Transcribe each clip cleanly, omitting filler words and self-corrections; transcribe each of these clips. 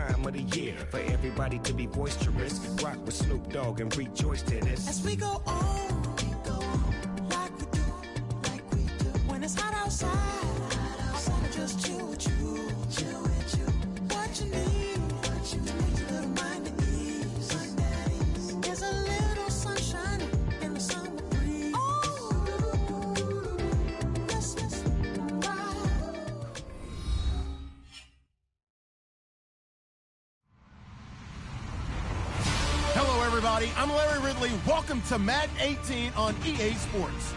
time of the year for everybody to be boisterous. Rock with Snoop Dogg and rejoice to this. As we go on, like we do. When it's hot outside, I wanna just chill with you. What you need, a little mind at ease. There's a little sunshine in the summer breeze. Oh, let's ride. Hello, everybody. I'm Larry Ridley. Welcome to Madden 18 on EA Sports.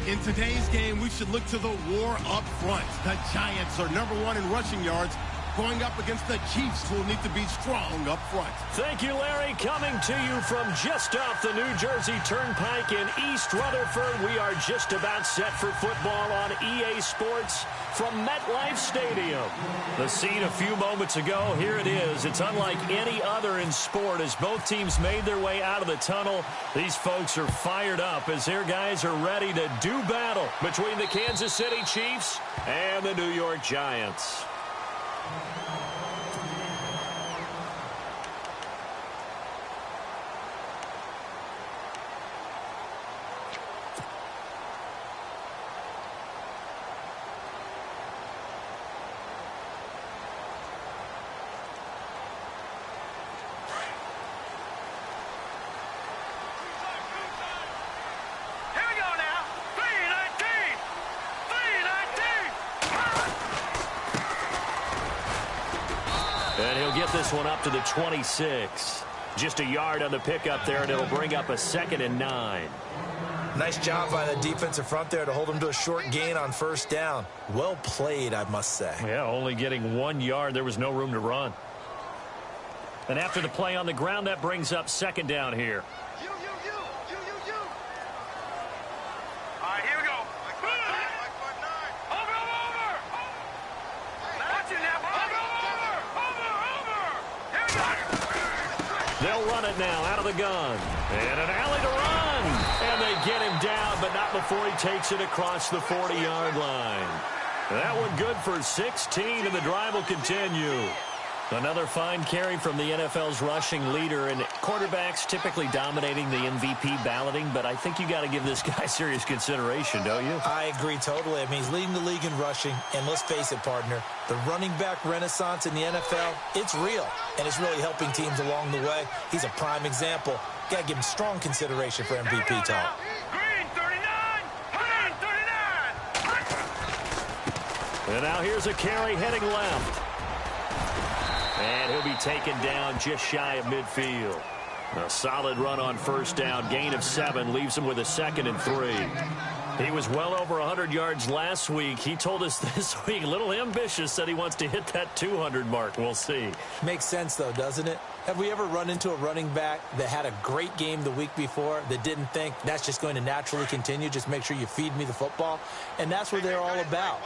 In today's game, we should look to the war up front. The Giants are #1 in rushing yards, going up against the Chiefs, who will need to be strong up front. Thank you, Larry. Coming to you from just off the New Jersey Turnpike in East Rutherford, we are just about set for football on EA Sports from MetLife Stadium. The scene a few moments ago, here it is. It's unlike any other in sport as both teams made their way out of the tunnel. These folks are fired up as their guys are ready to do battle between the Kansas City Chiefs and the New York Giants. And he'll get this one up to the 26. Just a yard on the pickup there, and it'll bring up a 2nd and 9. Nice job by the defensive front there to hold him to a short gain on first down. Well played, I must say. Yeah, only getting 1 yard. There was no room to run. And after the play on the ground, that brings up 2nd down here. All right, here we go. They'll run it now out of the gun. And an alley to run. And they get him down, but not before he takes it across the 40-yard line. That one good for 16, and the drive will continue. Another fine carry from the NFL's rushing leader, and quarterbacks typically dominating the MVP balloting, but I think you got to give this guy serious consideration, don't you? I agree totally. I mean, he's leading the league in rushing, and let's face it, partner, the running back renaissance in the NFL, it's real, and it's really helping teams along the way. He's a prime example. Got to give him strong consideration for MVP talk. Green 39! Green 39! And now here's a carry heading left. And he'll be taken down just shy of midfield. A solid run on first down. Gain of 7 leaves him with a 2nd and 3. He was well over 100 yards last week. He told us this week, a little ambitious, said he wants to hit that 200 mark. We'll see. Makes sense, though, doesn't it? Have we ever run into a running back that had a great game the week before that didn't think that's just going to naturally continue? Just make sure you feed me the football. And that's what they're all about.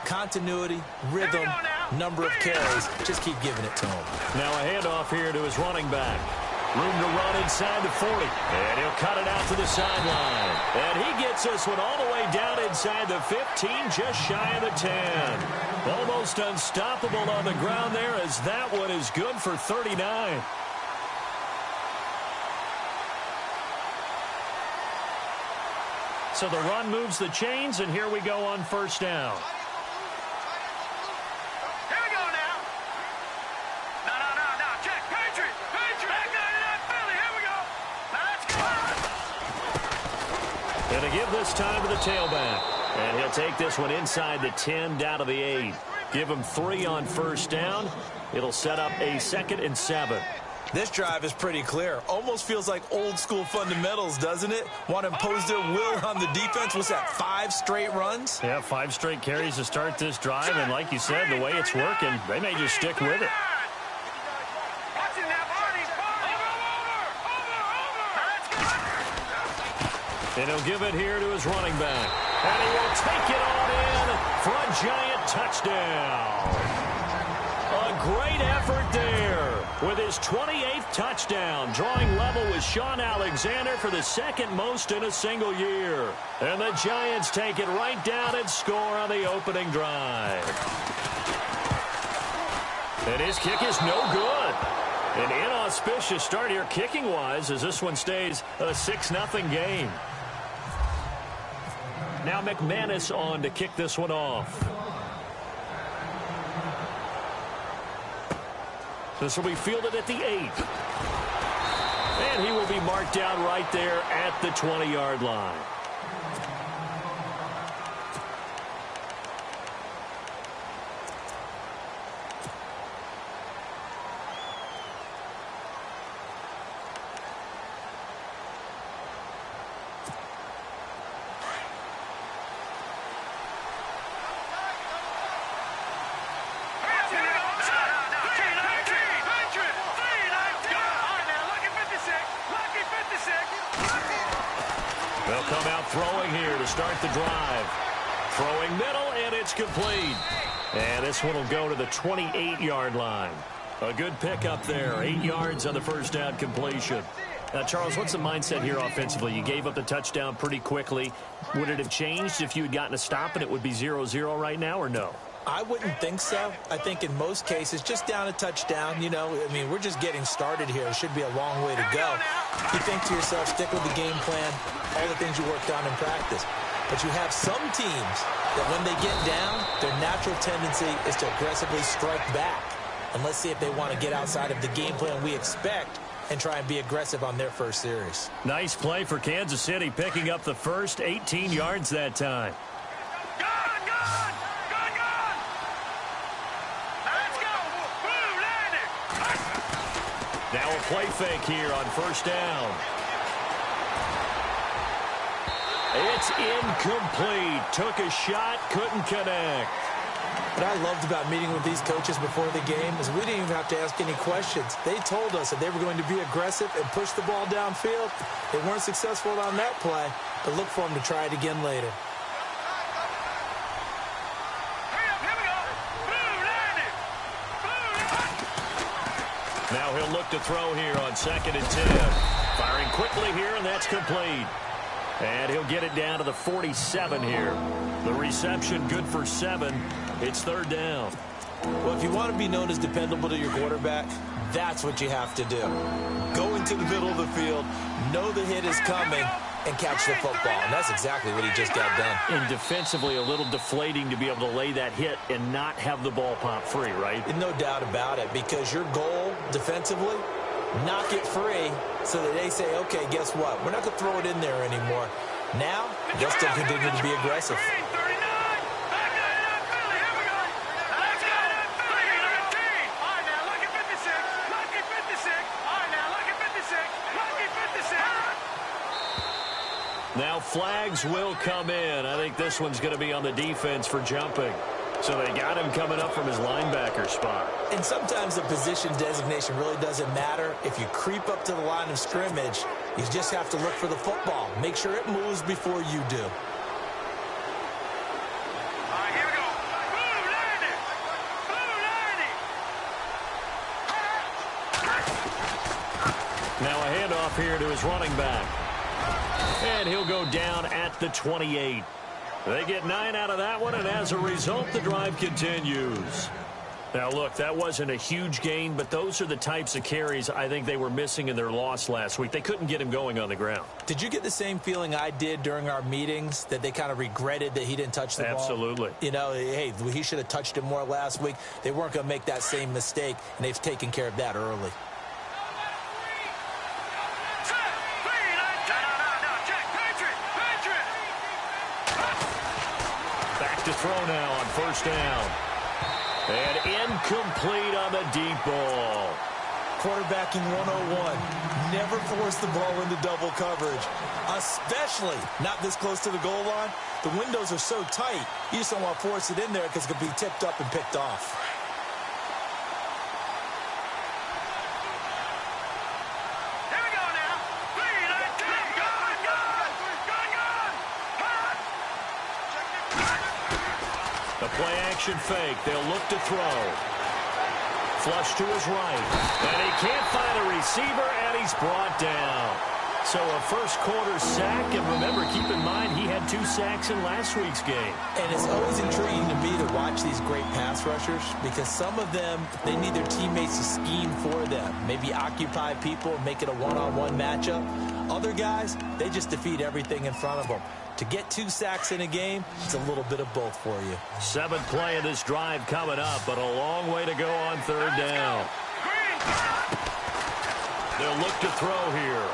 Continuity, rhythm, number of carries. Just keep giving it to him. Now a handoff here to his running back. Room to run inside the 40. And he'll cut it out to the sideline. And he gets this one all the way down inside the 15, just shy of the 10. Almost unstoppable on the ground there as that one is good for 39. So the run moves the chains, and here we go on first down. And to give this time to the tailback. And he'll take this one inside the 10 down to the 8. Give him 3 on first down. It'll set up a 2nd and 7. This drive is pretty clear. Almost feels like old school fundamentals, doesn't it? Want to impose their will on the defense. What's that, 5 straight runs? Yeah, 5 straight carries to start this drive. And like you said, the way it's working, they may just stick with it. And he'll give it here to his running back. And he will take it on in for a Giant touchdown. A great effort there with his 28th touchdown, drawing level with Sean Alexander for the 2nd most in a single year. And the Giants take it right down and score on the opening drive. And his kick is no good. An inauspicious start here kicking-wise as this one stays a 6-0 game. Now McManus on to kick this one off. This will be fielded at the 8. And he will be marked down right there at the 20-yard line. They'll come out throwing here to start the drive. Throwing middle, and it's complete. And this one will go to the 28-yard line. A good pickup there. 8 yards on the first down completion. Now, Charles, what's the mindset here offensively? You gave up the touchdown pretty quickly. Would it have changed if you had gotten a stop and it would be 0-0 right now, or no? I wouldn't think so. I think in most cases, just down a touchdown, you know, I mean, we're just getting started here. It should be a long way to go. You think to yourself, stick with the game plan, all the things you worked on in practice. But you have some teams that when they get down, their natural tendency is to aggressively strike back. And let's see if they want to get outside of the game plan we expect and try and be aggressive on their first series. Nice play for Kansas City, picking up the first 18 yards that time. Now a play fake here on first down. It's incomplete. Took a shot, couldn't connect. What I loved about meeting with these coaches before the game is we didn't even have to ask any questions. They told us that they were going to be aggressive and push the ball downfield. They weren't successful on that play, but look for them to try it again later. Now he'll look to throw here on 2nd and 10. Firing quickly here, and that's complete. And he'll get it down to the 47 here. The reception good for 7. It's 3rd down. Well, if you want to be known as dependable to your quarterback, that's what you have to do. Go into the middle of the field, know the hit is coming, and catch the football. And that's exactly what he just got done. And defensively, a little deflating to be able to lay that hit and not have the ball pop free, right? No doubt about it, because your goal defensively, knock it free so that they say, okay, guess what? We're not going to throw it in there anymore. Now, they'll still continue to be aggressive. Now flags will come in. I think this one's going to be on the defense for jumping. So they got him coming up from his linebacker spot. And sometimes the position designation really doesn't matter. If you creep up to the line of scrimmage, you just have to look for the football. Make sure it moves before you do. Here we go. Now a handoff here to his running back. And he'll go down at the 28. They get 9 out of that one, and as a result, the drive continues. Now, look, that wasn't a huge gain, but those are the types of carries I think they were missing in their loss last week. They couldn't get him going on the ground. Did you get the same feeling I did during our meetings, that they kind of regretted that he didn't touch the ball? Absolutely. You know, hey, he should have touched it more last week. They weren't going to make that same mistake, and they've taken care of that early. To throw now on first down. And incomplete on the deep ball. Quarterbacking 101. Never force the ball into double coverage, especially not this close to the goal line. The windows are so tight, you just don't want to force it in there because it could be tipped up and picked off. Play-action fake. They'll look to throw. Flush to his right. And he can't find a receiver, and he's brought down. So a first-quarter sack, and remember, keep in mind, he had 2 sacks in last week's game. And it's always intriguing to me to watch these great pass rushers because some of them, they need their teammates to scheme for them, maybe occupy people and make it a one-on-one matchup. Other guys, they just defeat everything in front of them. To get 2 sacks in a game, it's a little bit of both for you. 7th play of this drive coming up, but a long way to go on 3rd down. They'll look to throw here.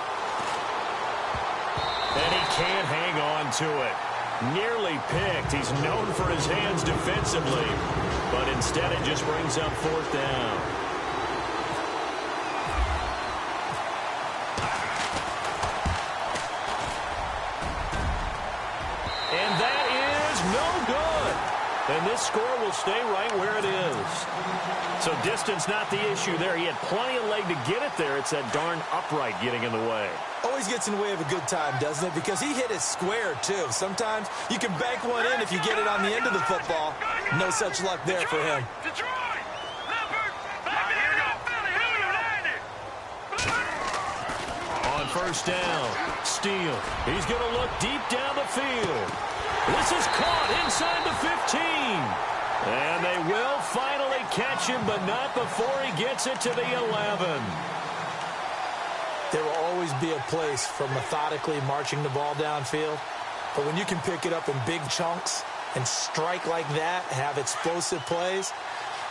And he can't hang on to it. Nearly picked. He's known for his hands defensively, but instead it just brings up 4th down. And that is no good. And this score will stay right where it is. So distance not the issue there. He had plenty of leg to get it there. It's that darn upright getting in the way. Always gets in the way of a good time, doesn't it? Because he hit it square, too. Sometimes you can bank one in if you get it on the end of the football. No such luck there for him. On 1st down, Steele. He's going to look deep down the field. This is caught inside the 15. And they will finally catch him, but not before he gets it to the 11. There will always be a place for methodically marching the ball downfield. But when you can pick it up in big chunks and strike like that, have explosive plays,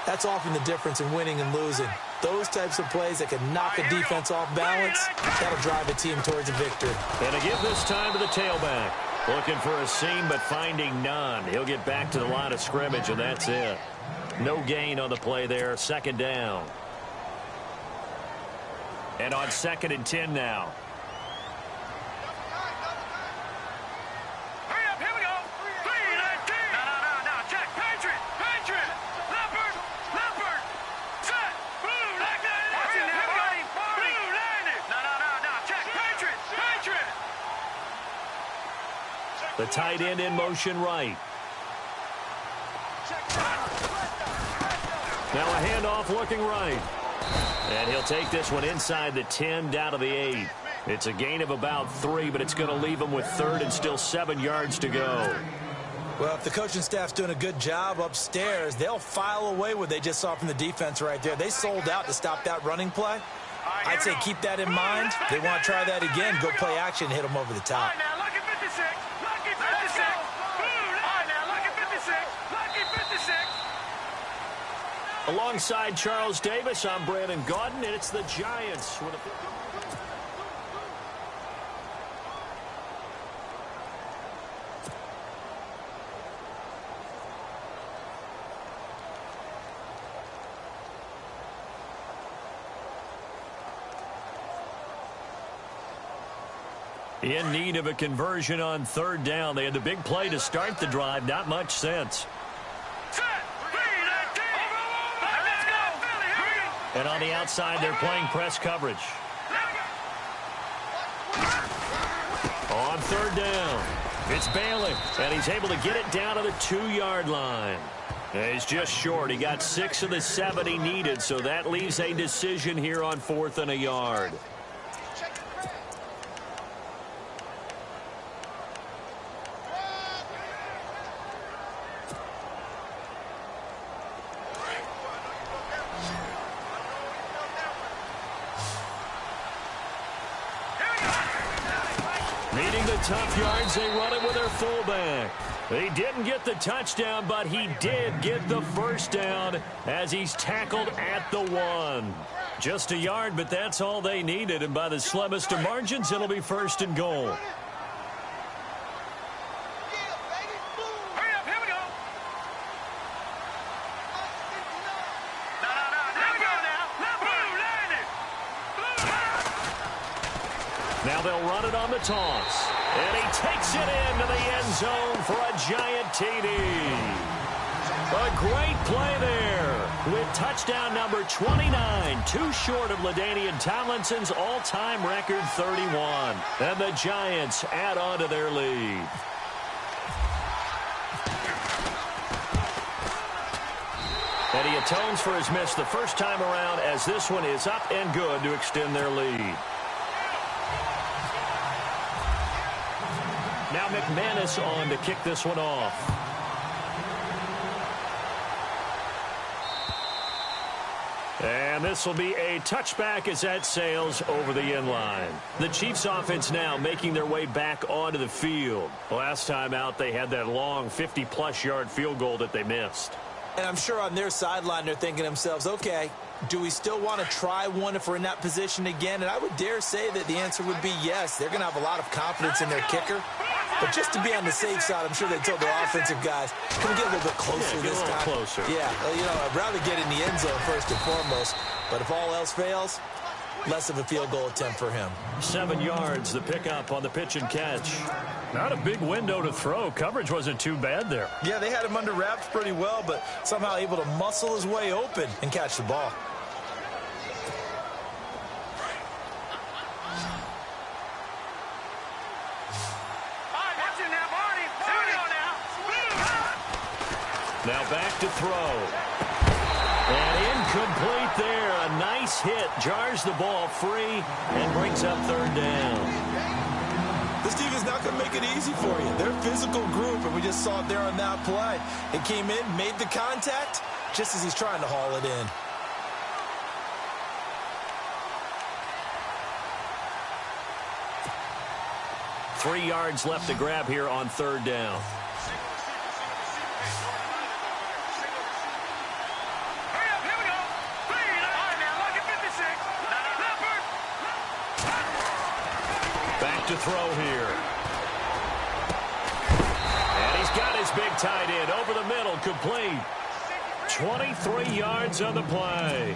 that's often the difference in winning and losing. Those types of plays that can knock a defense off balance, that'll drive a team towards a victory. And to give this time to the tailback. Looking for a seam, but finding none. He'll get back to the line of scrimmage, and that's it. No gain on the play there. 2nd down. And on 2nd and 10 now. Hurry up, here we go. 3-19. No, check. Patriot. Leopard. Set. Blue. Hurry up, here we go. Blue, landed. No, check. Patriot. The tight end in motion right. Now a handoff looking right. And he'll take this one inside the 10 down to the 8. It's a gain of about 3, but it's going to leave him with 3rd and still 7 yards to go. Well, if the coaching staff's doing a good job upstairs, they'll file away what they just saw from the defense right there. They sold out to stop that running play. I'd say keep that in mind. They want to try that again. Go play action and hit them over the top. All right, now, look at 56. Lucky 56. Blue, all right, now, look at 56. Lucky 56. Alongside Charles Davis, I'm Brandon Gaudin, and it's the Giants with a... In need of a conversion on 3rd down. They had the big play to start the drive. Not much sense. And on the outside, they're playing press coverage. On 3rd down, it's Bailey, and he's able to get it down to the 2-yard line. And he's just short. He got 6 of the 7 he needed, so that leaves a decision here on 4th and a yard. Needing the tough yards, they run it with their fullback. He didn't get the touchdown, but he did get the 1st down as he's tackled at the 1. Just a yard, but that's all they needed, and by the slimmest of margins, it'll be 1st and goal. Now they'll run it on the toss. And he takes it into the end zone for a giant TD. A great play there with touchdown number 29. Too short of LaDainian Tomlinson's all-time record 31. And the Giants add on to their lead. And he atones for his miss the first time around as this one is up and good to extend their lead. Now McManus on to kick this one off. And this will be a touchback as that sails over the end line. The Chiefs offense now making their way back onto the field. Last time out, they had that long 50-plus yard field goal that they missed. And I'm sure on their sideline they're thinking to themselves, okay, do we still want to try one if we're in that position again? And I would dare say that the answer would be yes. They're going to have a lot of confidence in their kicker. But just to be on the safe side, I'm sure they told their offensive guys, can we get a little bit closer this time? Closer. Yeah, I'd rather get in the end zone first and foremost. But if all else fails, less of a field goal attempt for him. 7 yards, the pickup on the pitch and catch. Not a big window to throw. Coverage wasn't too bad there. Yeah, they had him under wraps pretty well, but somehow able to muscle his way open and catch the ball. Now back to throw. And incomplete there. A nice hit. Jars the ball free and brings up third down. This defense is not going to make it easy for you. They're a physical group, and we just saw it there on that play. It came in, made the contact, just as he's trying to haul it in. Three yards left to grab here on third down. Back to throw here. And he's got his big tight end over the middle, complete. 23 yards on the play.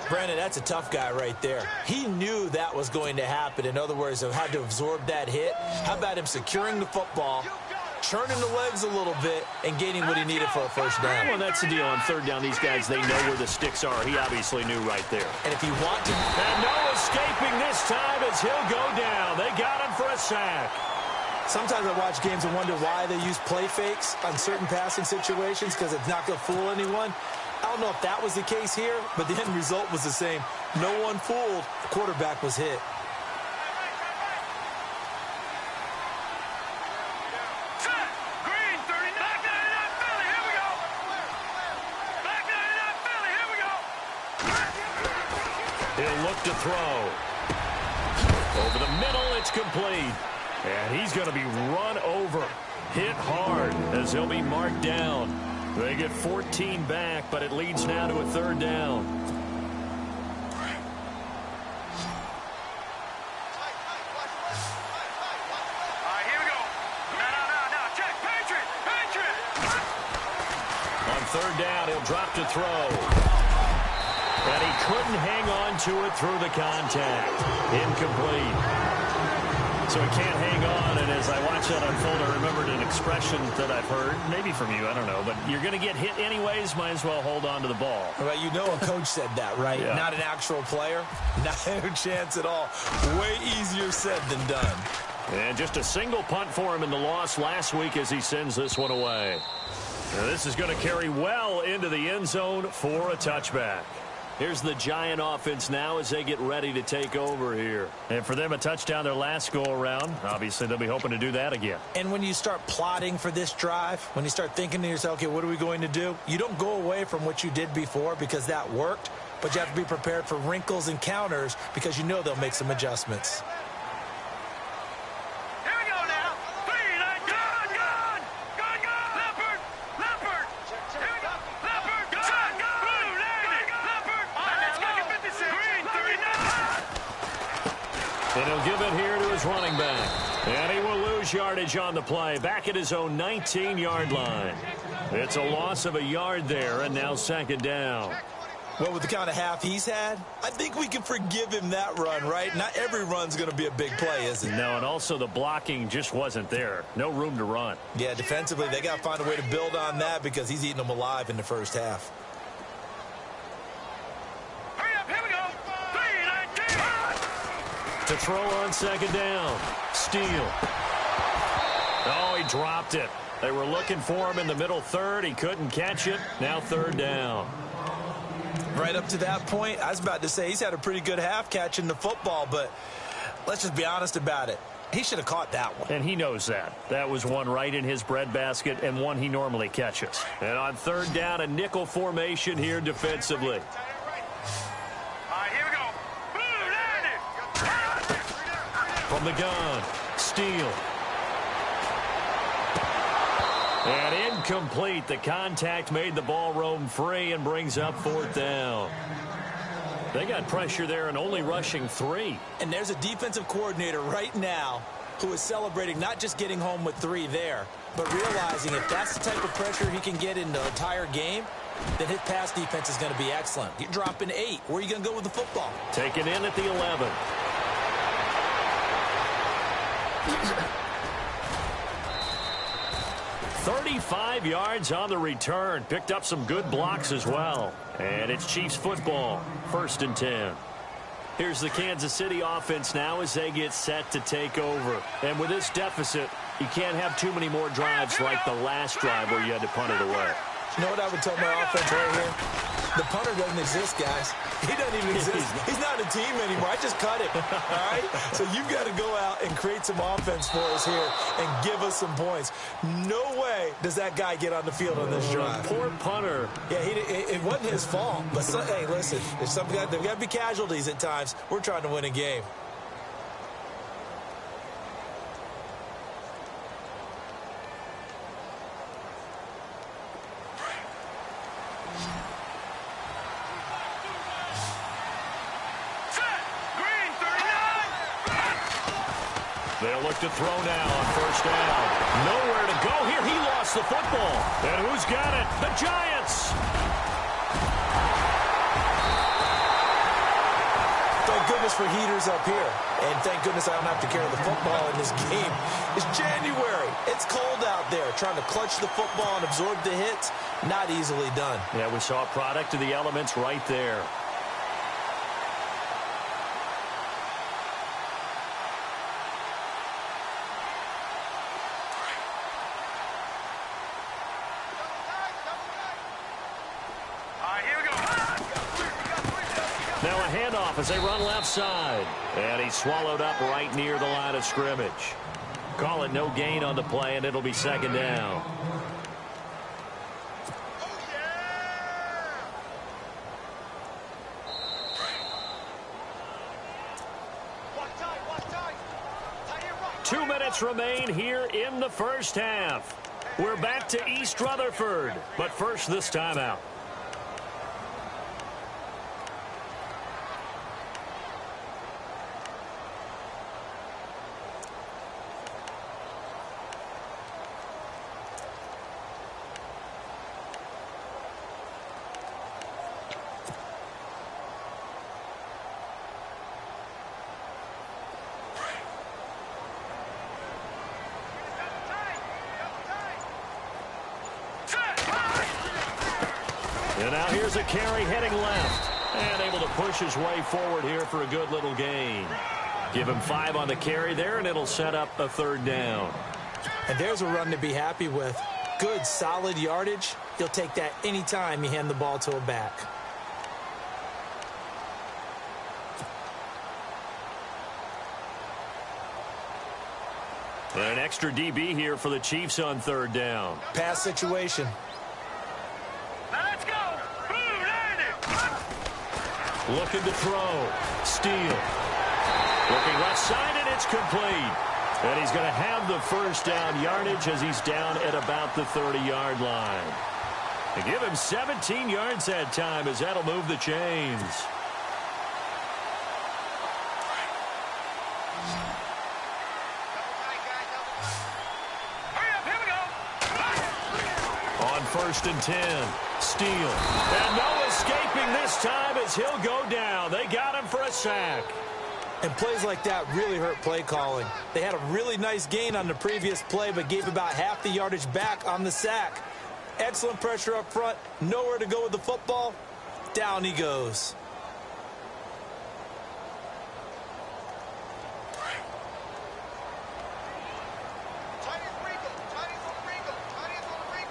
Brandon, that's a tough guy right there. He knew that was going to happen. In other words, he had to absorb that hit. How about him securing the football, churning the legs a little bit, and getting what he needed for a first down? Well, that's the deal. On third down, these guys, they know where the sticks are. He obviously knew right there. And if you want to... And no escaping this time as he'll go down. They got him for a sack. Sometimes I watch games and wonder why they use play fakes on certain passing situations, because it's not going to fool anyone. I don't know if that was the case here, but the end result was the same. No one fooled. The quarterback was hit. He'll look to throw. Over the middle, it's complete. And he's going to be run over. Hit hard as he'll be marked down. They get 14 back, but it leads now to a third down. On third down, he'll drop to throw. And he couldn't hang on to it through the contact. Incomplete. So he can't hang on, and as I watch that unfold, I remembered an expression that I've heard, maybe from you, I don't know, but you're going to get hit anyways, might as well hold on to the ball. Well, you know a coach said that, right? Yeah. Not an actual player. Not a chance at all. Way easier said than done. And just a single punt for him in the loss last week as he sends this one away. Now this is going to carry well into the end zone for a touchback. Here's the Giant offense now as they get ready to take over here. And for them, a touchdown their last go-around. Obviously, they'll be hoping to do that again. And when you start plotting for this drive, when you start thinking to yourself, okay, what are we going to do? You don't go away from what you did before because that worked, but you have to be prepared for wrinkles and counters because you know they'll make some adjustments. And he'll give it here to his running back. And he will lose yardage on the play. Back at his own 19-yard line. It's a loss of a yard there, and now second down. Well, with the kind of half he's had, I think we can forgive him that run, right? Not every run's going to be a big play, is it? No, and also the blocking just wasn't there. No room to run. Yeah, defensively, they got to find a way to build on that because he's eating them alive in the first half. To throw on second down. Steele. Oh, he dropped it. They were looking for him in the middle third. He couldn't catch it. Now third down. Right up to that point, I was about to say he's had a pretty good half catching the football, but let's just be honest about it. He should have caught that one. And he knows that. That was one right in his breadbasket and one he normally catches. And on third down, a nickel formation here defensively. All right, here we go. Boom, land it. From the gun, Steele. And incomplete. The contact made the ball roam free and brings up fourth down. They got pressure there and only rushing 3. And there's a defensive coordinator right now who is celebrating not just getting home with 3 there, but realizing if that's the type of pressure he can get in the entire game, then his pass defense is going to be excellent. You're dropping 8. Where are you going to go with the football? Taken in at the 11. 35 yards on the return. Picked up some good blocks as well. And it's Chiefs football. 1st and 10. Here's the Kansas City offense now as they get set to take over. And with this deficit, you can't have too many more drives like the last drive where you had to punt it away. You know what I would tell my offense right here? The punter doesn't exist, guys. He doesn't even exist. He's not a team anymore. I just cut it, all right? So you've got to go out and create some offense for us here and give us some points. No way does that guy get on the field on this drive. Poor punter. Yeah, it wasn't his fault. But, hey, listen, there's got to be casualties at times. We're trying to win a game. They'll look to throw now on 1st down. Nowhere to go here. He lost the football. And who's got it? The Giants. Thank goodness for heaters up here. And thank goodness I don't have to carry the football in this game. It's January. It's cold out there. Trying to clutch the football and absorb the hits, not easily done. Yeah, we saw a product of the elements right there. Now a handoff as they run left side. And he's swallowed up right near the line of scrimmage. Call it no gain on the play, and it'll be 2nd down. Two minutes remain here in the 1st half. We're back to East Rutherford, but first this timeout. And now here's a carry heading left. And able to push his way forward here for a good little gain. Give him 5 on the carry there, and it'll set up a 3rd down. And there's a run to be happy with. Good, solid yardage. You'll take that anytime you hand the ball to a back. And an extra DB here for the Chiefs on 3rd down. Pass situation. Now let's go. Boom, land it. Looking to throw. Steele. Looking left side, and it's complete. And he's going to have the 1st down yardage as he's down at about the 30-yard line. And give him 17 yards that time as that'll move the chains. Hurry up, here we go. On 1st and 10, Steele. And no escaping this time as he'll go down. They got him for a sack. And plays like that really hurt play calling. They had a really nice gain on the previous play, but gave about half the yardage back on the sack. Excellent pressure up front. Nowhere to go with the football. Down he goes. Here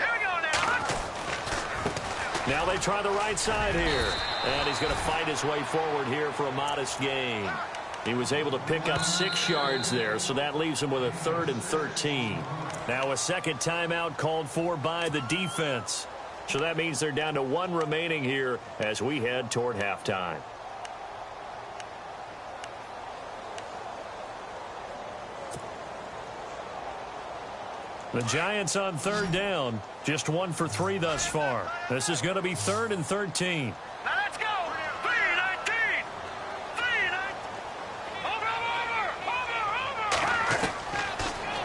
we go now. Now they try the right side here. And he's going to fight his way forward here for a modest gain. He was able to pick up 6 yards there, so that leaves him with a 3rd and 13. Now a second timeout called for by the defense. So that means they're down to 1 remaining here as we head toward halftime. The Giants on 3rd down, just 1 for 3 thus far. This is going to be 3rd and 13. Now let's go. 3-19. 3-19. Over.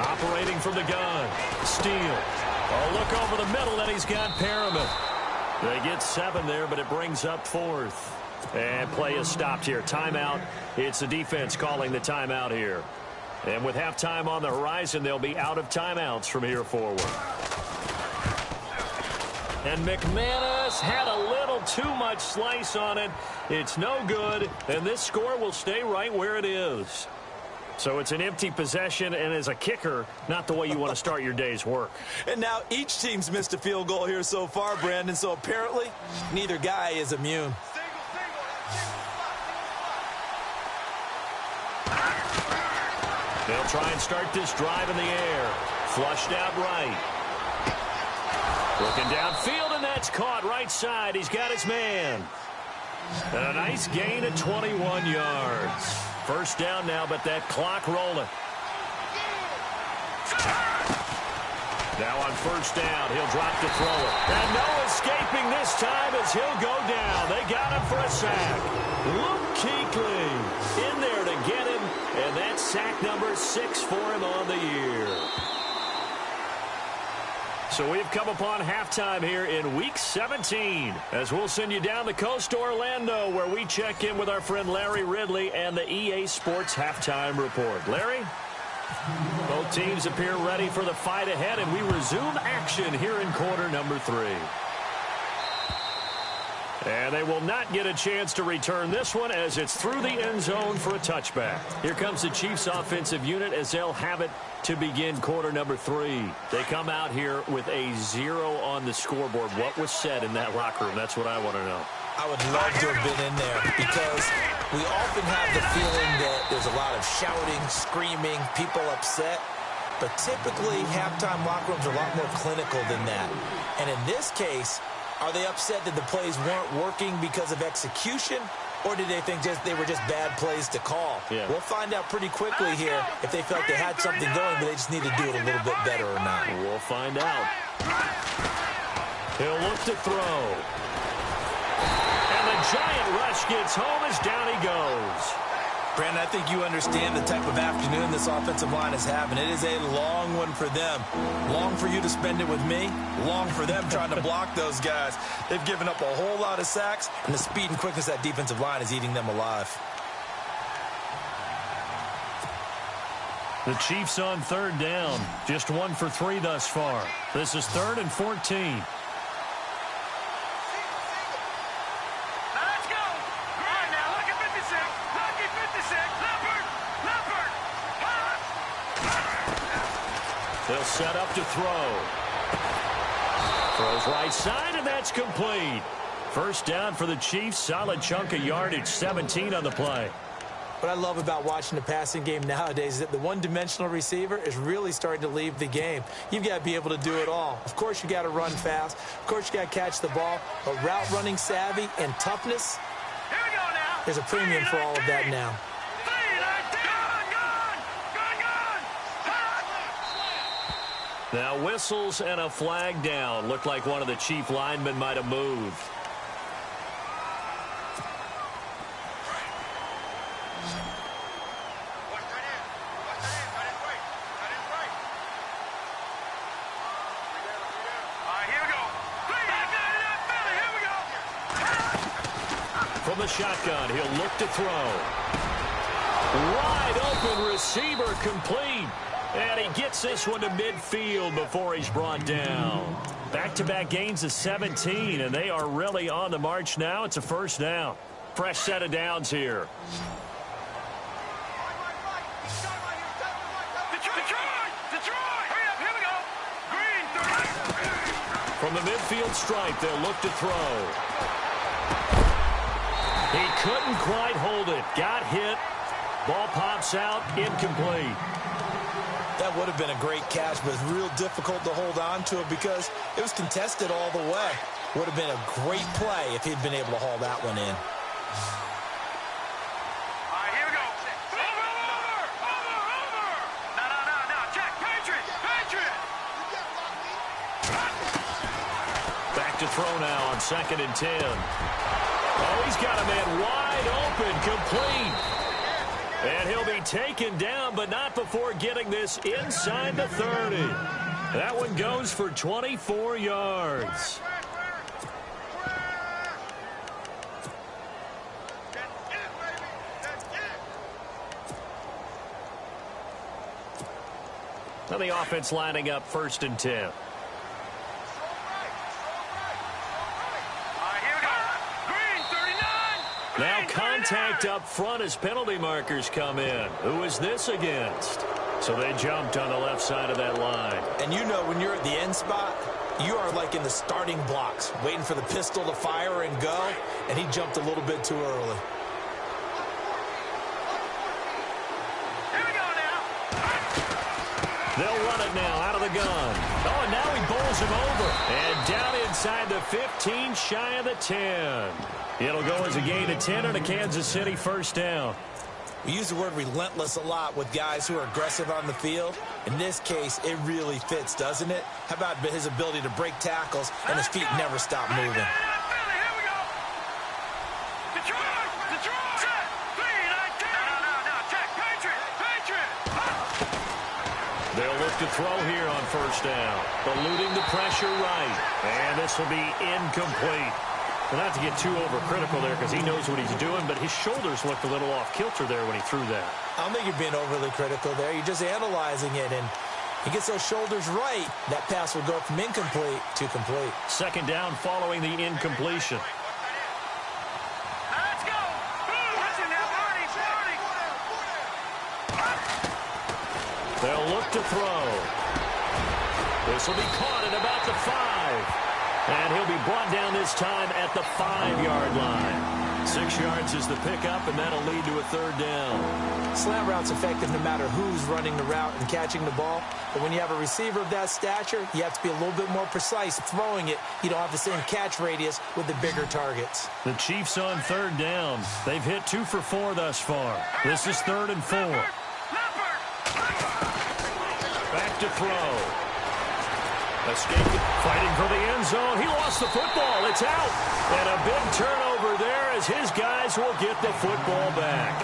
Operating from the gun. Steele. Oh, look over the middle, and he's got Perriman. They get 7 there, but it brings up 4th. And play is stopped here. Timeout. It's the defense calling the timeout here. And with halftime on the horizon, they'll be out of timeouts from here forward. And McManus had a little too much slice on it. It's no good, and this score will stay right where it is. So it's an empty possession, and as a kicker, not the way you want to start your day's work. And now each team's missed a field goal here so far, Brandon, so apparently neither guy is immune. They'll try and start this drive in the air. Flushed out right. Looking downfield, and that's caught right side. He's got his man. And a nice gain of 21 yards. First down now, but that clock rolling. Now on first down, he'll drop to throw it. And no escaping this time as he'll go down. They got him for a sack. Luke Kuechly in there to get him. And that's sack number 6 for him on the year. So we've come upon halftime here in Week 17 as we'll send you down the coast to Orlando where we check in with our friend Larry Ridley and the EA Sports Halftime Report. Larry? Both teams appear ready for the fight ahead, and we resume action here in quarter number 3. And they will not get a chance to return this one as it's through the end zone for a touchback. Here comes the Chiefs offensive unit as they'll have it to begin quarter number 3. They come out here with a 0 on the scoreboard. What was said in that locker room? That's what I want to know. I would love to have been in there because we often have the feeling that there's a lot of shouting, screaming, people upset. But typically, halftime locker rooms are a lot more clinical than that. And in this case, are they upset that the plays weren't working because of execution? Or did they think they were just bad plays to call? Yeah. We'll find out pretty quickly here if they felt they had something going, but they just need to do it a little bit better or not. We'll find out. He'll look to throw. And the giant rush gets home as down he goes. Brandon, I think you understand the type of afternoon this offensive line is having. It is a long one for them. Long for you to spend it with me. Long for them trying to block those guys. They've given up a whole lot of sacks, and the speed and quickness of that defensive line is eating them alive. The Chiefs on 3rd down. Just 1 for 3 thus far. This is 3rd and 14. They'll set up to throw. Throws right side, and that's complete. First down for the Chiefs. Solid chunk of yardage, 17 on the play. What I love about watching the passing game nowadays is that the one-dimensional receiver is really starting to leave the game. You've got to be able to do it all. Of course, you got to run fast. Of course, you got to catch the ball. But route running savvy and toughness, there's a premium for all of that now. Now whistles and a flag down. Looked like one of the Chief linemen might have moved. From the shotgun, he'll look to throw. Wide open receiver complete. And he gets this one to midfield before he's brought down. Back-to-back gains of 17, and they are really on the march now. It's a first down. Fresh set of downs here. From the midfield stripe, they'll look to throw. He couldn't quite hold it. Got hit. Ball pops out, incomplete. That would have been a great catch, but it's real difficult to hold on to it because it was contested all the way. Would have been a great play if he'd been able to haul that one in. All right, here we go. Over. No. Check. Patriot. Back to throw now on 2nd and 10. Oh, he's got a man wide open, complete. And he'll be taken down, but not before getting this inside the 30. That one goes for 24 yards. Now the offense lining up 1st and 10. Now contact up front as penalty markers come in. Who is this against? So they jumped on the left side of that line. And you know when you're at the end spot, you are like in the starting blocks, waiting for the pistol to fire and go, and he jumped a little bit too early. Here we go now. They'll run it now out of the gun. Oh, and now he bowls him over. And down inside the 15, shy of the 10. It'll go as a gain of 10 and a Kansas City 1st down. We use the word relentless a lot with guys who are aggressive on the field. In this case, it really fits, doesn't it? How about his ability to break tackles and his feet never stop moving? Here we go. Detroit. Set. 3-19. No. Check. Patriot. They'll look to throw here on 1st down. Eluding the pressure right. And this will be incomplete. Well, not to get too overcritical there because he knows what he's doing, but his shoulders looked a little off kilter there when he threw that. I don't think you're being overly critical there. You're just analyzing it, and he gets those shoulders right. That pass will go from incomplete to complete. 2nd down following the incompletion. Let's go. Listen now, 40. They'll look to throw. This will be caught at about the 5. And he'll be brought down this time at the 5-yard line. 6 yards is the pickup, and that'll lead to a 3rd down. Slant route's effective no matter who's running the route and catching the ball. But when you have a receiver of that stature, you have to be a little bit more precise throwing it. You don't have the same catch radius with the bigger targets. The Chiefs on 3rd down. They've hit 2 for 4 thus far. This is 3rd and 4. Back to throw. Escaping, fighting for the end zone. He lost the football. It's out. And a big turnover there as his guys will get the football back.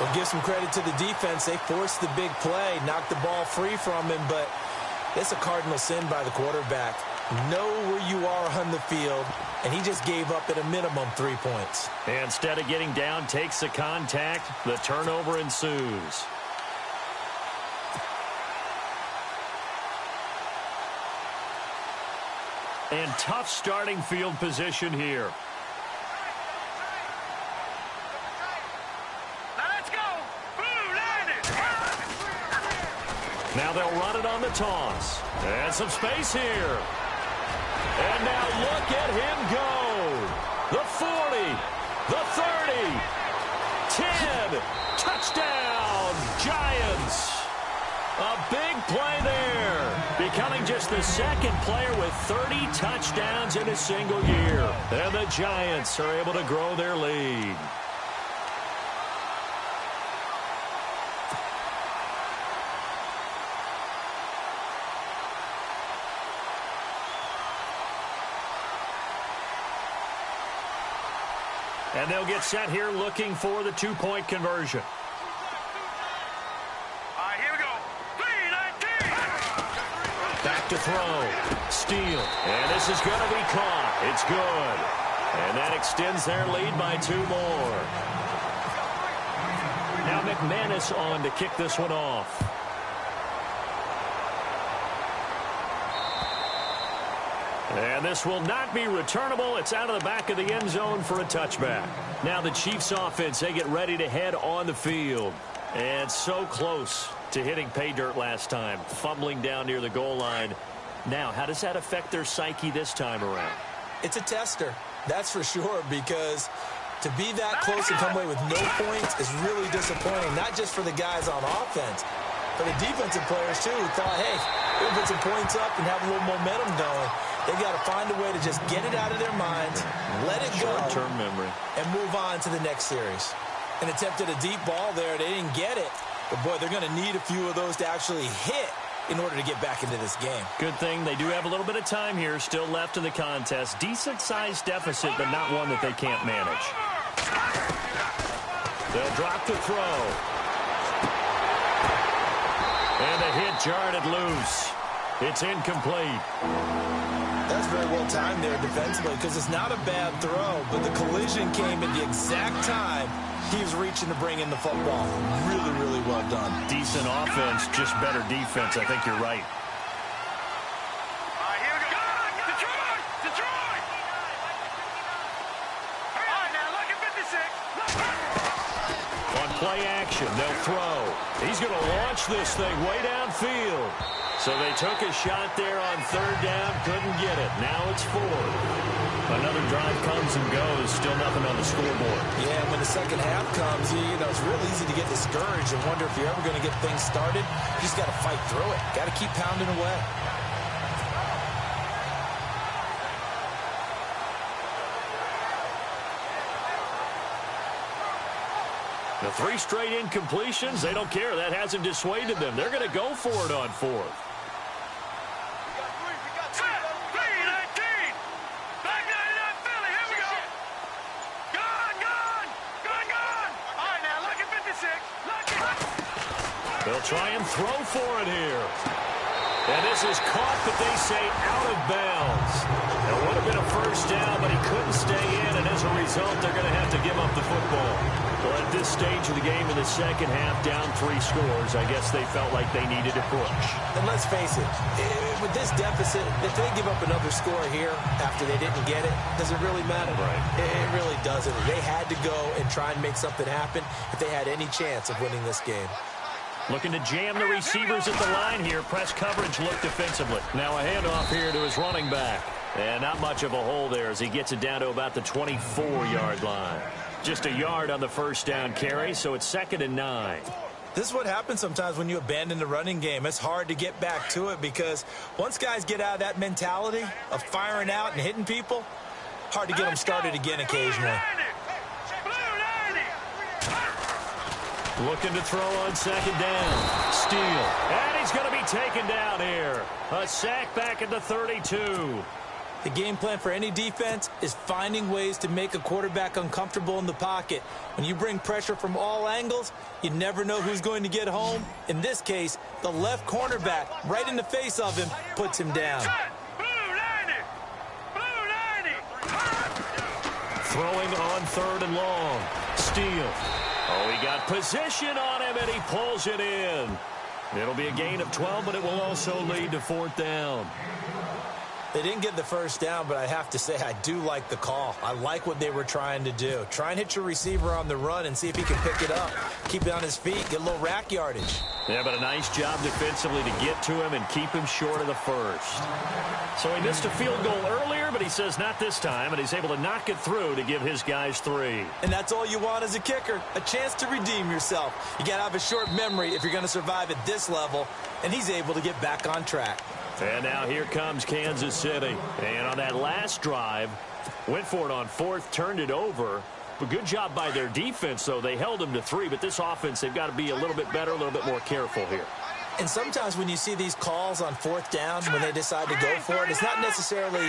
We'll give some credit to the defense. They forced the big play, knocked the ball free from him, but it's a cardinal sin by the quarterback. Know where you are on the field, and he just gave up at a minimum 3 points. And instead of getting down, takes the contact. The turnover ensues. And tough starting field position here. Now let's go. Now they'll run it on the toss. And some space here. And now look at him go. The 40, the 30, 10, touchdown, Giants. A big play there, becoming just the 2nd player with 30 touchdowns in a single year. And the Giants are able to grow their lead. And they'll get set here looking for the 2-point conversion. Back to throw. Steal. And this is going to be caught. It's good. And that extends their lead by 2 more. Now McManus on to kick this one off. And this will not be returnable. It's out of the back of the end zone for a touchback. Now the Chiefs offense, they get ready to head on the field. And so close to hitting pay dirt last time, fumbling down near the goal line. Now, how does that affect their psyche this time around? It's a tester, that's for sure, because To be that close and come away with no points is really disappointing, not just for the guys on offense, but the defensive players, too, who thought, hey, we'll put some points up and have a little momentum going. They've got to find a way to just get it out of their minds, let it go, short-term memory, and move on to the next series. An attempt at a deep ball there. They didn't get it. But, boy, they're going to need a few of those to actually hit in order to get back into this game. Good thing they do have a little bit of time here still left in the contest. Decent-sized deficit, but not one that they can't manage. They'll drop the throw. And the hit jarred it loose. It's incomplete. That's very well timed there defensively because it's not a bad throw, but the collision came at the exact time he was reaching to bring in the football. Really, really well done. Decent offense, just better defense. I think you're right. All right, here we go. Detroit! Detroit! All right, now look at 56. On play action, they'll throw. He's going to launch this thing way downfield. So they took a shot there on third down, couldn't get it. Now it's fourth. Another drive comes and goes, still nothing on the scoreboard. Yeah, when the second half comes, you know, it's real easy to get discouraged and wonder if you're ever going to get things started. You just got to fight through it. Got to keep pounding away. The 3 straight incompletions, they don't care. That hasn't dissuaded them. They're going to go for it on fourth. They'll try and throw for it here. And this is caught, but they say out of bounds. It would have been a first down, but he couldn't stay in, and as a result, they're going to have to give up the football. Well, at this stage of the game in the second half, down 3 scores, I guess they felt like they needed to push. And let's face it, with this deficit, if they give up another score here after they didn't get it, does it really matter? Right. It really doesn't. They had to go and try and make something happen if they had any chance of winning this game. Looking to jam the receivers at the line here. Press coverage look defensively. Now a handoff here to his running back. And not much of a hole there as he gets it down to about the 24-yard line. Just a yard on the first down carry, so it's 2nd and 9. This is what happens sometimes when you abandon the running game. It's hard to get back to it because once guys get out of that mentality of firing out and hitting people, hard to get them started again occasionally. Looking to throw on 2nd down. Steele. And he's going to be taken down here. A sack back at the 32. The game plan for any defense is finding ways to make a quarterback uncomfortable in the pocket. When you bring pressure from all angles, you never know who's going to get home. In this case, the left cornerback, right in the face of him, puts him down. Throwing on 3rd and long. Steele. Oh, he got position on him, and he pulls it in. It'll be a gain of 12, but it will also lead to 4th down. They didn't get the first down, but I have to say I do like the call. I like what they were trying to do. Try and hit your receiver on the run and see if he can pick it up. Keep it on his feet, get a little rack yardage. Yeah, but a nice job defensively to get to him and keep him short of the first. So he missed a field goal earlier, but he says not this time, and he's able to knock it through to give his guys 3. And that's all you want as a kicker, a chance to redeem yourself. You got to have a short memory if you're going to survive at this level, and he's able to get back on track. And now here comes Kansas City. And on that last drive, went for it on 4th, turned it over. But good job by their defense, though. They held them to 3, but this offense, they've got to be a little bit better, a little bit more careful here. And sometimes when you see these calls on 4th down, when they decide to go for it, it's not necessarily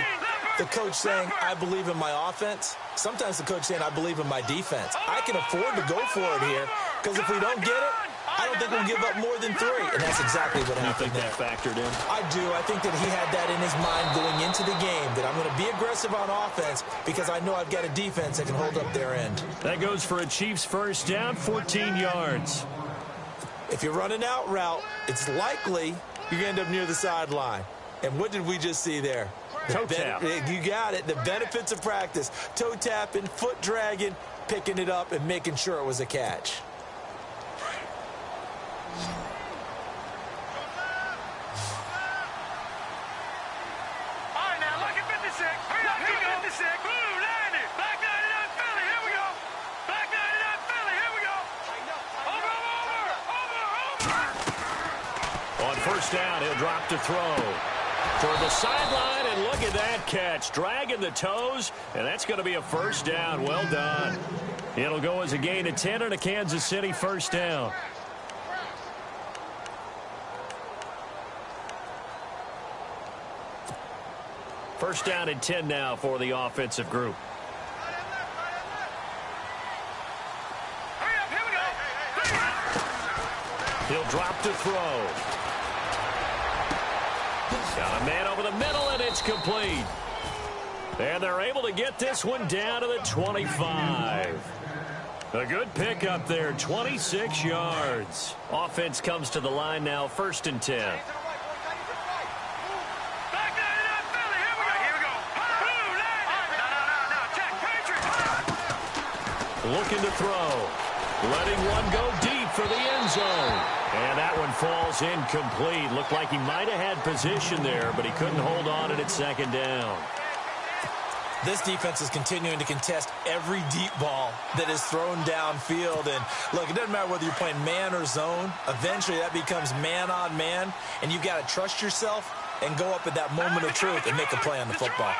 the coach saying, I believe in my offense. Sometimes the coach saying, I believe in my defense. I can afford to go for it here, because if we don't get it, I don't think we'll give up more than 3. And that's exactly what happened there. You think that factored in? I do. I think that he had that in his mind going into the game, that I'm going to be aggressive on offense because I know I've got a defense that can hold up their end. That goes for a Chiefs first down, 14 yards. If you run an out route, it's likely you're going to end up near the sideline. And what did we just see there? Toe tap. You got it. The benefits of practice. Toe tapping, foot dragging, picking it up, and making sure it was a catch. first down, he'll drop to throw. Toward the sideline, and look at that catch. Dragging the toes, and that's going to be a first down. Well done. It'll go as a gain of 10 and a Kansas City first down. First down and 10 now for the offensive group. He'll drop to throw. Got a man over the middle, and it's complete. And they're able to get this one down to the 25. A good pickup there, 26 yards. Offense comes to the line now, first and 10. Looking to throw. Letting one go deep for the end zone. And that one falls incomplete. Looked like he might have had position there, but he couldn't hold on at second down. This defense is continuing to contest every deep ball that is thrown downfield. And, look, it doesn't matter whether you're playing man or zone. Eventually, that becomes man on man, and you've got to trust yourself and go up at that moment of truth and make a play on the football.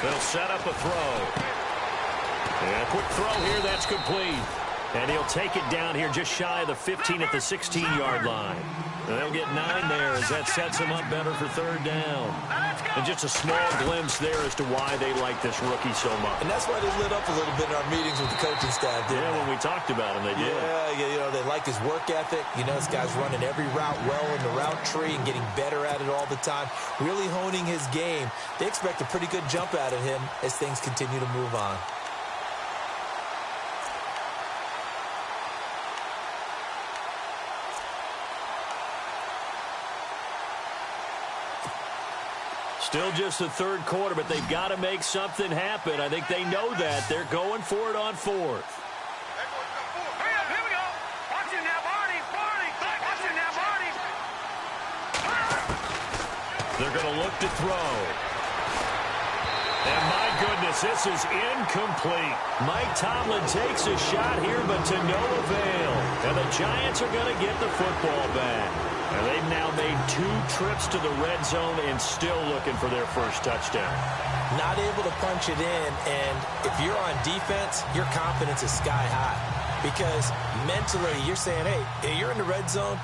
They'll set up a throw. And a quick throw here, that's complete. And he'll take it down here just shy of the 15 at the 16-yard line. And they'll get 9 there as that sets him up better for third down. And just a small glimpse there as to why they like this rookie so much. And that's why they lit up a little bit in our meetings with the coaching staff, didn't they? When we talked about him, they did. Yeah, you know, they like his work ethic. You know, this guy's running every route well in the route tree and getting better at it all the time, really honing his game. They expect a pretty good jump out of him as things continue to move on. Still just the third quarter, but they've got to make something happen. I think they know that. They're going for it on fourth. Hurry up, here we go. Watch it now, Barney. Watch it now, Barney. They're going to look to throw. And my goodness, this is incomplete. Mike Tomlin takes a shot here, but to no avail. And the Giants are going to get the football back. And they've now made 2 trips to the red zone and still looking for their first touchdown. Not able to punch it in, and if you're on defense, your confidence is sky high. Because mentally, you're saying, hey, you're in the red zone.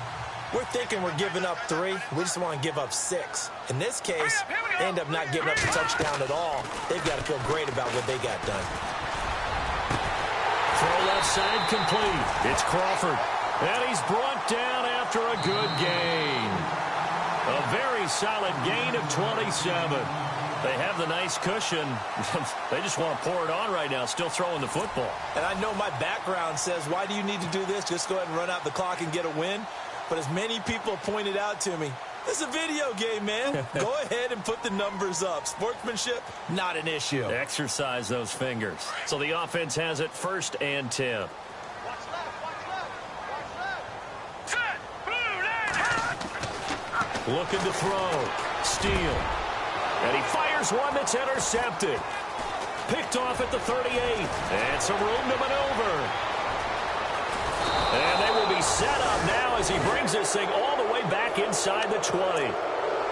We're thinking we're giving up 3. We just want to give up 6. In this case, they end up not giving up the touchdown at all. They've got to feel great about what they got done. Throw left side complete. It's Crawford. And he's brought down after a good gain. A very solid gain of 27. They have the nice cushion. They just want to pour it on right now, still throwing the football. And I know my background says, why do you need to do this? Just go ahead and run out the clock and get a win. But as many people pointed out to me, this is a video game, man. Go ahead and put the numbers up. Sportsmanship, not an issue. Exercise those fingers. So the offense has it first and 10. Looking to throw. Steele. And he fires one that's intercepted. Picked off at the 38. And some room to maneuver. And they will be set up now as he brings this thing all the way back inside the 20.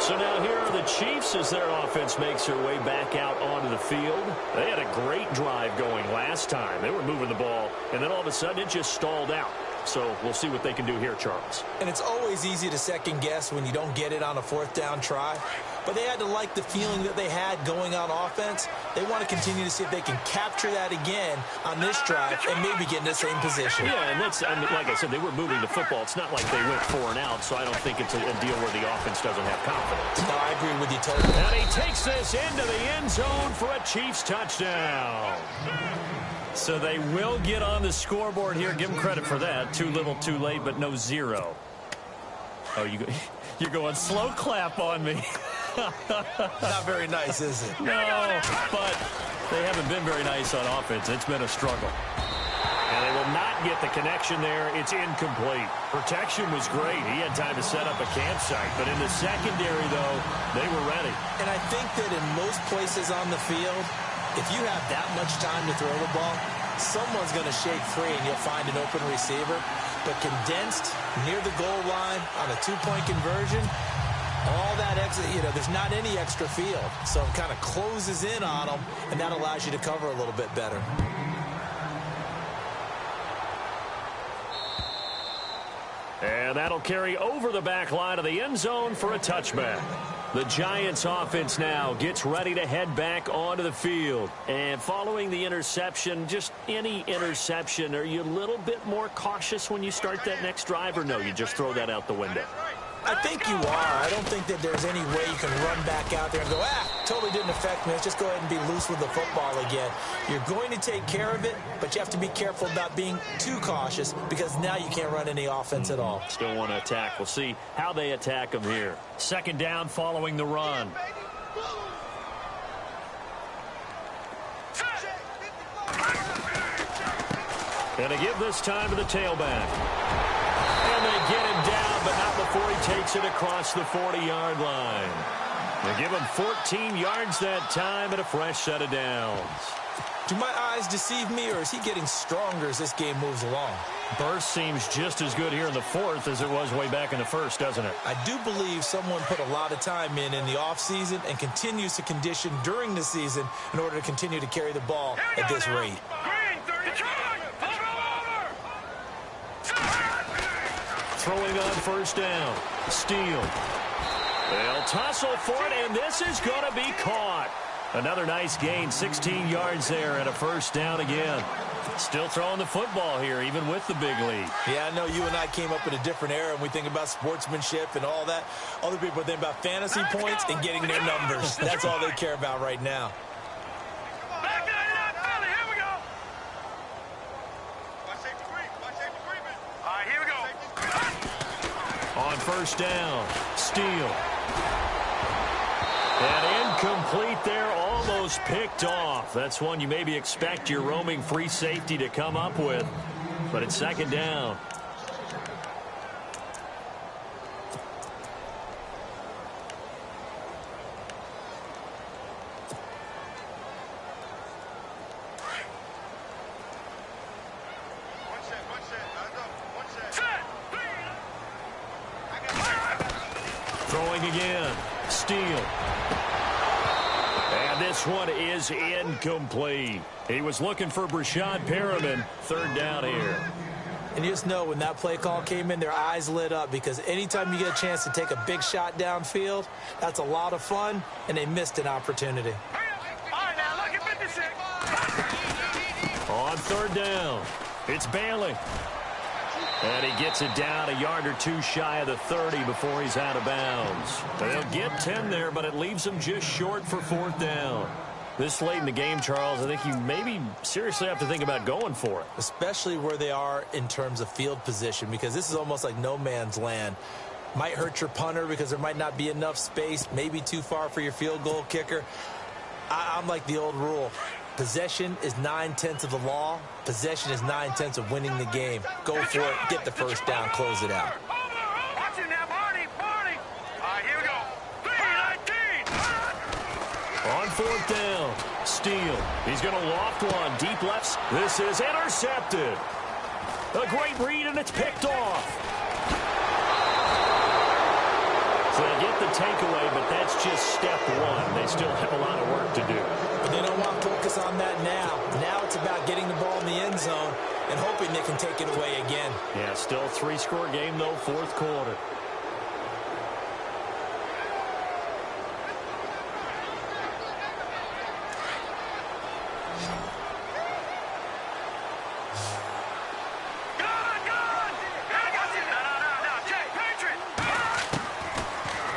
So now here are the Chiefs as their offense makes their way back out onto the field. They had a great drive going last time. They were moving the ball, and then all of a sudden it just stalled out. So we'll see what they can do here, Charles. And it's always easy to second guess when you don't get it on a 4th down try. But they had to like the feeling that they had going on offense. They want to continue to see if they can capture that again on this drive and maybe get in the same position. Yeah, and that's, I mean, like I said, they were moving the football. It's not like they went 4 and out, so I don't think it's a deal where the offense doesn't have confidence. No, I agree with you totally. And he takes this into the end zone for a Chiefs touchdown. So they will get on the scoreboard here. Give them credit for that. Too little, too late, but no 0. Oh, you're going slow clap on me. Not very nice, is it? No, but they haven't been very nice on offense. It's been a struggle. And they will not get the connection there. It's incomplete. Protection was great. He had time to set up a campsite. But in the secondary, though, they were ready. And I think that in most places on the field, if you have that much time to throw the ball, someone's going to shake free and you'll find an open receiver. but condensed near the goal line on a two-point conversion, all that extra, there's not any extra field. So it kind of closes in on them, and that allows you to cover a little bit better. And that'll carry over the back line of the end zone for a touchback. The Giants offense now gets ready to head back onto the field. And following the interception, just any interception, are you a little bit more cautious when you start that next drive, or no, you just throw that out the window? I think you are. I don't think that there's any way you can run back out there and go, totally didn't affect me. Let's just go ahead and be loose with the football again. You're going to take care of it, but you have to be careful about being too cautious because now you can't run any offense at all. Still want to attack. We'll see how they attack them here. Second down following the run. And they give this time to the tailback. And they get him down, but not before he takes it across the 40-yard line. They give him 14 yards that time and a fresh set of downs. Do my eyes deceive me, or is he getting stronger as this game moves along? Burst seems just as good here in the fourth as it was way back in the first, doesn't it? I do believe someone put a lot of time in the offseason and continues to condition during the season in order to continue to carry the ball at this rate. Throwing on first down. Steele. They'll tussle for it, and this is going to be caught. Another nice gain, 16 yards there, and a first down again. Still throwing the football here, even with the big lead. Yeah, I know you and I came up in a different era, and we think about sportsmanship and all that. Other people think about fantasy points and getting their numbers. That's all they care about right now. On first down, Steele. And incomplete there, almost picked off. That's one you maybe expect your roaming free safety to come up with. But it's second down. Throwing again, Steele. And this one is incomplete. He was looking for Brashad Perriman. Third down here. And you just know when that play call came in, their eyes lit up because anytime you get a chance to take a big shot downfield, that's a lot of fun, and they missed an opportunity. On third down, it's Bailey. And he gets it down a yard or two shy of the 30 before he's out of bounds. They'll get 10 there, but it leaves him just short for fourth down. This late in the game, Charles, I think you maybe seriously have to think about going for it. Especially where they are in terms of field position, because this is almost like no man's land. Might hurt your punter because there might not be enough space, maybe too far for your field goal kicker. I'm like the old rule. Possession is 9/10 of the law. Possession is 9/10 of winning the game. Go for it. Get the first down. Close it out. Watch him now, Barney. All right, here we go. 3-19. On fourth down, Steele. He's going to loft one. Deep left. This is intercepted. A great read, and it's picked off. So they get the takeaway, but that's just step one. They still have a lot of work to do. But they don't want to focus on that now. Now it's about getting the ball in the end zone and hoping they can take it away again. Yeah, still a three-score game, though, fourth quarter.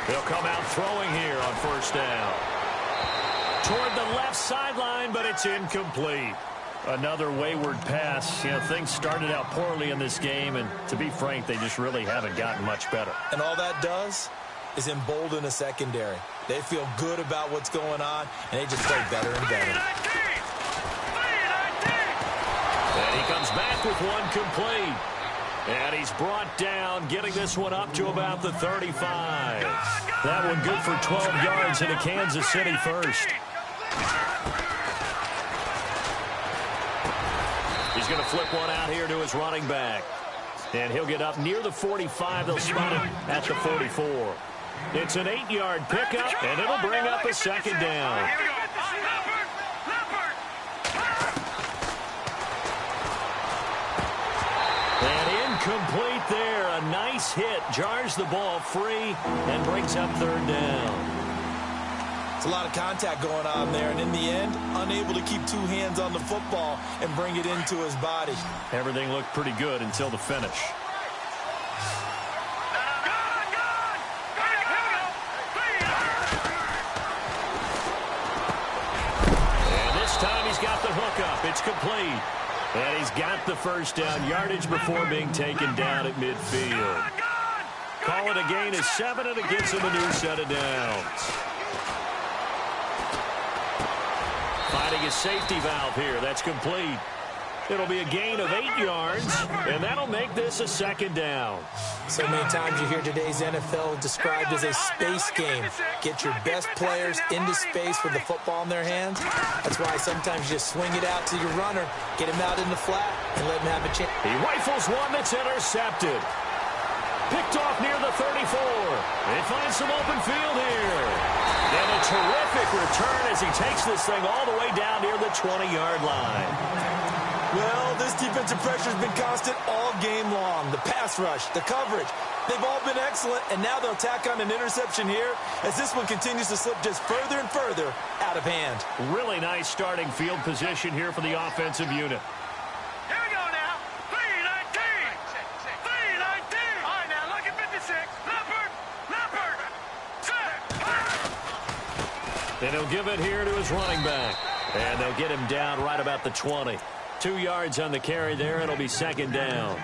They'll come out throwing here on first down. Toward the left sideline, but it's incomplete. Another wayward pass. You know, things started out poorly in this game, and to be frank, they just really haven't gotten much better. And all that does is embolden a secondary. They feel good about what's going on, and they just play better and better. And he comes back with one complete. And he's brought down, getting this one up to about the 35. That one good for 12 yards into Kansas City first. He's going to flip one out here to his running back. And he'll get up near the 45. They'll spot him at the 44. It's an 8-yard pickup, and it'll bring up a second down. And incomplete there. A nice hit. Jars the ball free and brings up third down. It's a lot of contact going on there, and in the end, unable to keep two hands on the football and bring it into his body. Everything looked pretty good until the finish. And this time he's got the hook up. It's complete. And he's got the first down yardage before being taken down at midfield. Call it a gain of 7, and it gets him a new set of downs. Finding a safety valve here. That's complete. It'll be a gain of 8 yards, and that'll make this a second down. So many times you hear today's NFL described as a space game. Get your best players into space with the football in their hands. That's why sometimes you just swing it out to your runner, get him out in the flat, and let him have a chance. He rifles one that's intercepted. Picked off near the 34. They find some open field here. And a terrific return as he takes this thing all the way down near the 20-yard line. Well, this defensive pressure has been constant all game long. The pass rush, the coverage, they've all been excellent, and now they'll tack on an interception here as this one continues to slip just further and further out of hand. Really nice starting field position here for the offensive unit. Here we go now. 3-19. 3-19. All right, now look at 56. Leopard. Set. And he'll give it here to his running back. And they'll get him down right about the 20. 2 yards on the carry there. It'll be second down.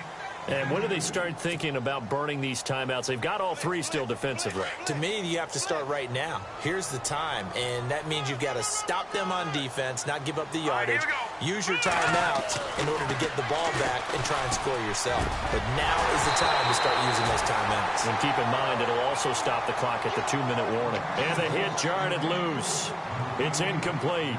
And when do they start thinking about burning these timeouts? They've got all 3 still defensively. To me, you have to start right now. Here's the time, and that means you've got to stop them on defense, not give up the yardage, use your timeouts in order to get the ball back and try and score yourself. But now is the time to start using those timeouts. And keep in mind, it'll also stop the clock at the 2-minute warning. And the hit jarred it loose. It's incomplete.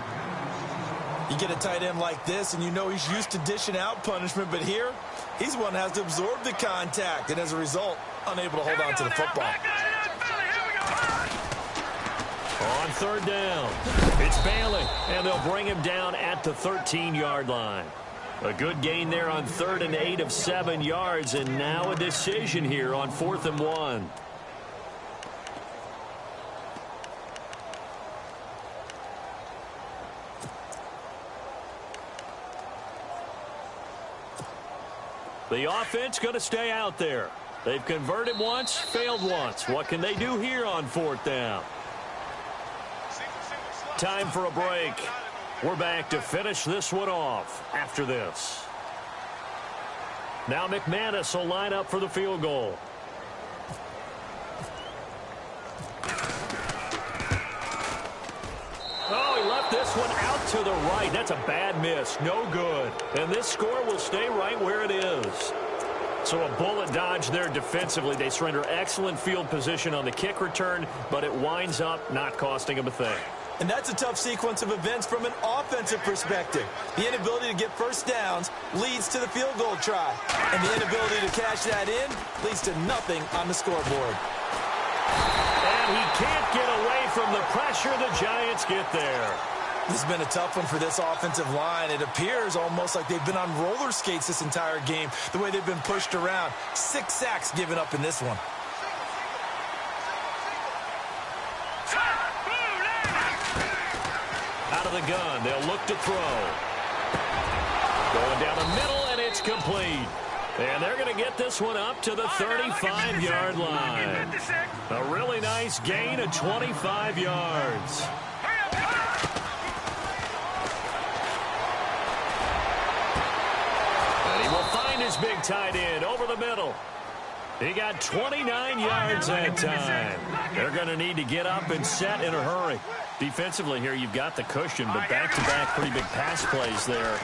You get a tight end like this, and you know he's used to dishing out punishment, but here, he's one that has to absorb the contact, and as a result, unable to hold on to the football. On third down, it's Bailey, and they'll bring him down at the 13-yard line. A good gain there on 3rd and 8 of 7 yards, and now a decision here on 4th and 1. The offense going to stay out there. They've converted once, failed once. What can they do here on 4th down? Time for a break. We're back to finish this one off after this. Now McManus will line up for the field goal. Oh, he left this one out to the right. That's a bad miss. No good. And this score will stay right where it is. So a bullet dodge there defensively. They surrender excellent field position on the kick return, but it winds up not costing them a thing. And that's a tough sequence of events from an offensive perspective. The inability to get first downs leads to the field goal try. And the inability to cash that in leads to nothing on the scoreboard. And he can't get away from the pressure. The Giants get there. This has been a tough one for this offensive line. It appears almost like they've been on roller skates this entire game, the way they've been pushed around. 6 sacks given up in this one. Out of the gun, they'll look to throw. Going down the middle, and it's complete. And they're going to get this one up to the 35-yard line. A really nice gain of 25 yards. And he will find his big tight end over the middle. He got 29 yards that time. They're going to need to get up and set in a hurry. Defensively here, you've got the cushion, but back-to-back pretty big pass plays there.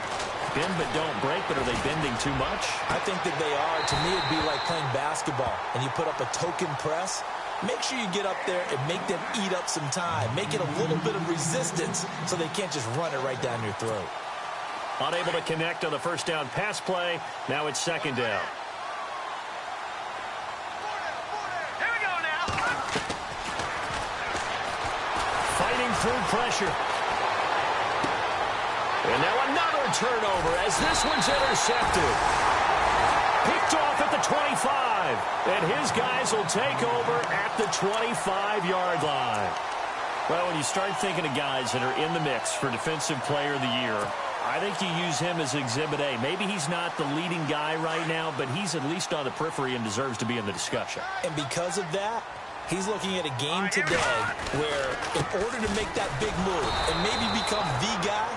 Bend but don't break, but are they bending too much? I think that they are. To me, it'd be like playing basketball, and you put up a token press. Make sure you get up there and make them eat up some time. Make it a little bit of resistance so they can't just run it right down your throat. Unable to connect on the first down pass play. Now it's second down. through pressure. And now another turnover as this one's intercepted. Picked off at the 25. And his guys will take over at the 25-yard line. Well, when you start thinking of guys that are in the mix for Defensive Player of the Year, I think you use him as Exhibit A. Maybe he's not the leading guy right now, but he's at least on the periphery and deserves to be in the discussion. And because of that, he's looking at a game today where in order to make that big move and maybe become the guy,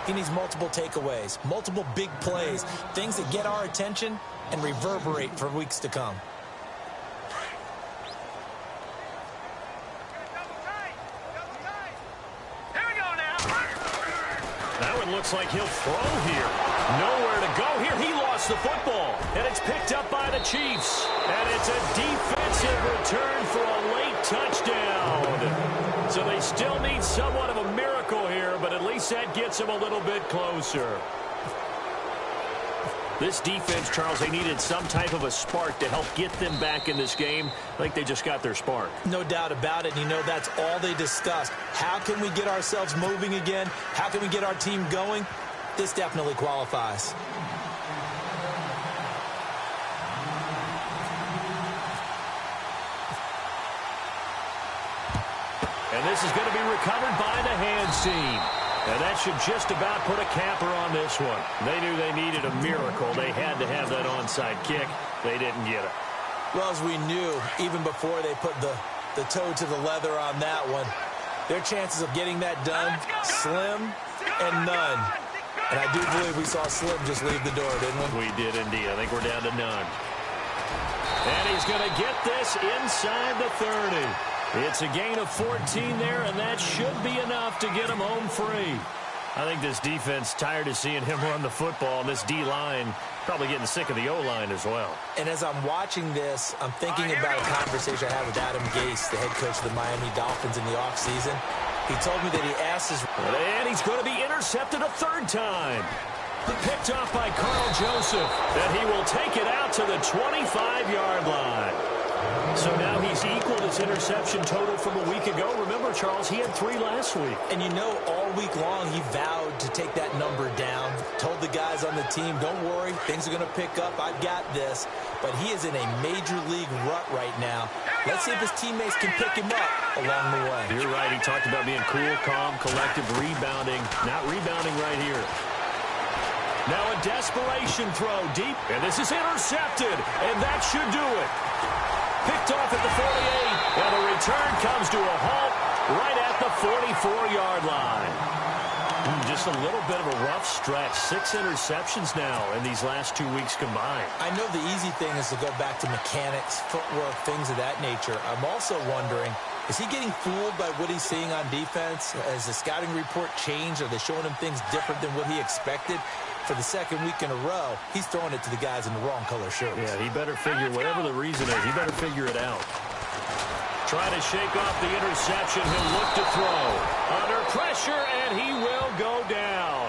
he needs multiple takeaways, multiple big plays, things that get our attention and reverberate for weeks to come. That one looks like he'll throw here. Nowhere to go here. He lost the football. And it's picked up by the Chiefs. And it's a defensive return for a late touchdown. So they still need somewhat of a miracle here, but at least that gets them a little bit closer. This defense, Charles, they needed some type of a spark to help get them back in this game. I think they just got their spark. No doubt about it. You know, that's all they discussed. How can we get ourselves moving again? How can we get our team going? This definitely qualifies. And this is going to be recovered by the hands team. And that should just about put a capper on this one. They knew they needed a miracle. They had to have that onside kick. They didn't get it. Well, as we knew, even before they put the toe to the leather on that one, their chances of getting that done, slim and none. And I do believe we saw Slim just leave the door, didn't we? We did indeed. I think we're down to none. And he's going to get this inside the 30. It's a gain of 14 there, and that should be enough to get him home free. I think this defense tired of seeing him run the football, and this D-line probably getting sick of the O-line as well. And as I'm watching this, I'm thinking about a conversation I had with Adam Gase, the head coach of the Miami Dolphins in the offseason. He told me that he asked his... And he's going to be intercepted a third time. Picked off by Carl Joseph, and he will take it out to the 25-yard line. So now he's equaled his interception total from a week ago. Remember, Charles, he had 3 last week. And you know, all week long he vowed to take that number down. Told the guys on the team, don't worry, things are going to pick up. I've got this. But he is in a major league rut right now. Let's see if his teammates can pick him up along the way. You're right. He talked about being cool, calm, collective, rebounding. Not rebounding right here. Now a desperation throw deep. And this is intercepted. And that should do it. Picked off at the 48, and the return comes to a halt right at the 44-yard line. Just a little bit of a rough stretch. 6 interceptions now in these last 2 weeks combined. I know the easy thing is to go back to mechanics, footwork, things of that nature. I'm also wondering, is he getting fooled by what he's seeing on defense? Has the scouting report changed? Are they showing him things different than what he expected? For the second week in a row, he's throwing it to the guys in the wrong color shirts. Yeah, he better figure, whatever the reason is, he better figure it out. Trying to shake off the interception. He'll look to throw. Under pressure, and he will go down.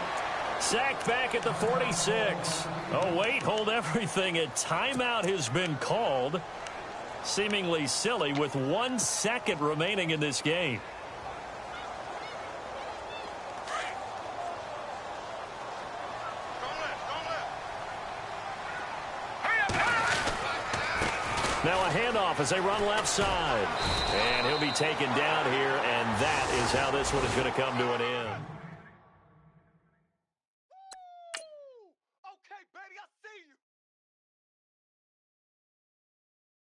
Sacked back at the 46. Oh, wait, hold everything. A timeout has been called. Seemingly silly with 1 second remaining in this game. Now a handoff as they run left side. And he'll be taken down here, and that is how this one is going to come to an end.